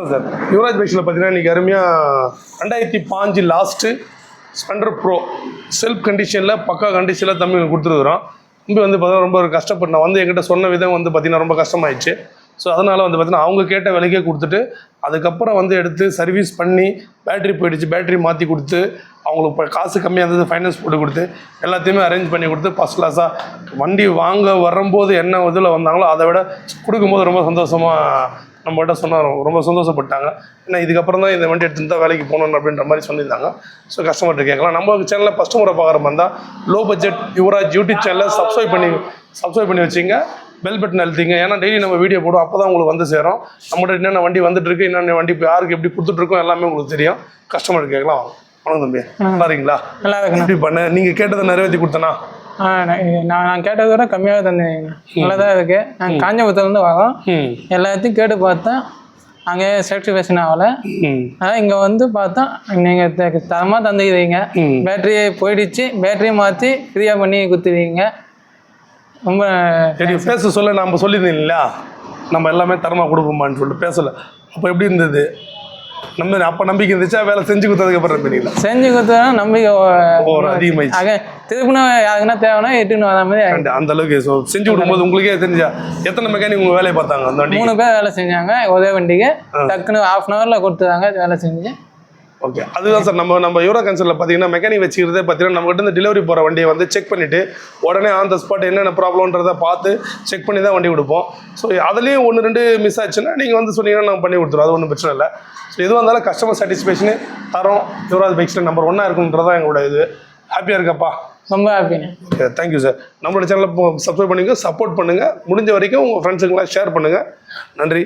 ஆமாம் சார். யுவராஜ் பைக்ஸில் பார்த்தீங்கன்னா இன்றைக்கி அருமையாக 2005 லாஸ்ட்டு ஸ்ப்ளெண்டர் ப்ரோ செல்ஃப் கண்டிஷனில் பக்கா கண்டிஷனில் தம்பி கொடுத்துருக்குறோம். தம்பி வந்து பார்த்தீங்கன்னா ரொம்ப ஒரு கஷ்டப்பட்டு நான் வந்து என்கிட்ட சொன்ன விதம் வந்து பார்த்திங்கன்னா ரொம்ப கஷ்டமாயிடுச்சு. ஸோ அதனால் வந்து பார்த்திங்கன்னா அவங்க கேட்ட விலைக்கே கொடுத்துட்டு அதுக்கப்புறம் வந்து எடுத்து சர்வீஸ் பண்ணி பேட்ரி போயிடுச்சு, பேட்ரி மாற்றி கொடுத்து அவங்களுக்கு இப்போ காசு கம்மியாக இருந்தது ஃபைனான்ஸ் போட்டு கொடுத்து எல்லாத்தையுமே அரேஞ்ச் பண்ணி கொடுத்து ஃபஸ்ட் கிளாஸாக வண்டி வாங்க வரும்போது என்ன இதில் வந்தாங்களோ அதை விட கொடுக்கும்போது ரொம்ப சந்தோஷமாக நம்மகிட்ட சொன்னார். ரொம்ப சந்தோஷப்பட்டாங்க. ஏன்னா இதுக்கப்புறம் தான் இந்த வண்டி எடுத்துகிட்டு தான் வேலைக்கு போகணும் அப்படின்ற மாதிரி சொல்லியிருந்தாங்க. ஸோ கஸ்டமர்கிட்ட கேட்கலாம். நம்ம சேனலில் ஃபஸ்ட்டு முறை பார்க்குற மாதிரி தான் லோ பட்ஜெட் யுவராஜ் யூடியூப் சேனலில் சப்ஸ்கிரைப் பண்ணி வச்சிங்க, பெல் பட்டன் அழுத்திங்க. ஏன்னா டெய்லி நம்ம வீடியோ போடுவோம், அப்போ தான் உங்களுக்கு வந்து சேரும். நம்மகிட்ட என்னென்ன வண்டி வந்துட்டு இருக்கு, என்னென்ன வண்டி இப்போ யாருக்கு எப்படி கொடுத்துட்ருக்கோம் எல்லாமே உங்களுக்கு தெரியும். கஸ்டமருக்கு கேட்கலாம். வணக்கம் தம்பி, நல்லா இருக்கீங்களா? நல்லா இருக்கு. எப்படி பண்ண நீங்கள் கேட்டதை நிறைவேற்றி கொடுத்தனா? நான் கேட்டதை விட கம்மியாக தந்தேன். நல்லா தான் இருக்குது. நாங்கள் காஞ்சிபுரத்துலேருந்து வரோம். எல்லாத்தையும் கேட்டு பார்த்தேன், அங்கே சாட்டிஸ்ஃபேக்ஷன் ஆகலை. அதான் இங்கே வந்து பார்த்தா நீங்கள் தரமாக தந்துக்கிறீங்க. பேட்டரி போயிடுச்சு, பேட்டரியை மாற்றி ஃப்ரீயாக பண்ணி கொடுத்துருவீங்க. ரொம்ப பேச சொல்ல நம்ம சொல்லியிருந்தீங்க இல்லையா, நம்ம எல்லாமே தரமாக கொடுப்போமான்னு சொல்லிட்டு பேசலை. அப்போ எப்படி இருந்தது? நம்ம அப்போ நம்பிக்கை இருந்துச்சா? வேலை செஞ்சு கொடுத்ததுக்கப்புறம் தெரியல, செஞ்சு கொடுத்தா நம்பிக்கை அதிகமாகிடுச்சு. திருப்பினா யாருக்குன்னா தேவைன்னா எட்டுன்னு வர மாதிரி அந்த அளவுக்கு செஞ்சு கொடுக்கும்போது உங்களுக்கே தெரிஞ்சா எத்தனை மெக்கானிக் உங்கள் வேலையை பார்த்தாங்க? அந்த வண்டி 3 பேர் வேலை செஞ்சாங்க. ஒரே வண்டிக்கு டக்குன்னு 1/2 hour கொடுத்துருந்தாங்க வேலை செஞ்சு. ஓகே, அதுதான் சார். நம்ம யூரோ கன்சர்னில் பார்த்தீங்கன்னா மெக்கானிக் வச்சுக்கிறதே பார்த்தீங்கன்னா நம்மகிட்ட இருந்து டெலிவரி போகிற வண்டியை வந்து செக் பண்ணிவிட்டு உடனே ஆன் த ஸ்பாட் என்னென்ன ப்ராப்ளம்ன்றதை பார்த்து செக் பண்ணி தான் வண்டி கொடுப்போம். ஸோ அதுலேயும் 1-2 மிஸ் ஆச்சுன்னா நீங்கள் வந்து சொன்னீங்கன்னா நாங்கள் பண்ணி கொடுத்துருவோம். அது ஒன்றும் பிரச்சனை இல்லை. ஸோ எதுவாக இருந்தாலும் கஸ்டமர் சாட்டிஸ்ஃபேக்ஷனு தரோம். யுவராஜ் பைக்ஸில் நம்பர் 1 இருக்குன்றதான் எங்களோட இது. ஹாப்பியாக இருக்கப்பா? ரொம்ப ஹாப்பிங்க. Okay, thank you sir. நம்மளோட சேனலை சப்ஸ்கிரைப் பண்ணுங்கள், சப்போர்ட் பண்ணுங்கள், முடிஞ்ச வரைக்கும் உங்கள் ஃப்ரெண்ட்ஸுங்களாம் ஷேர் பண்ணுங்கள். நன்றி.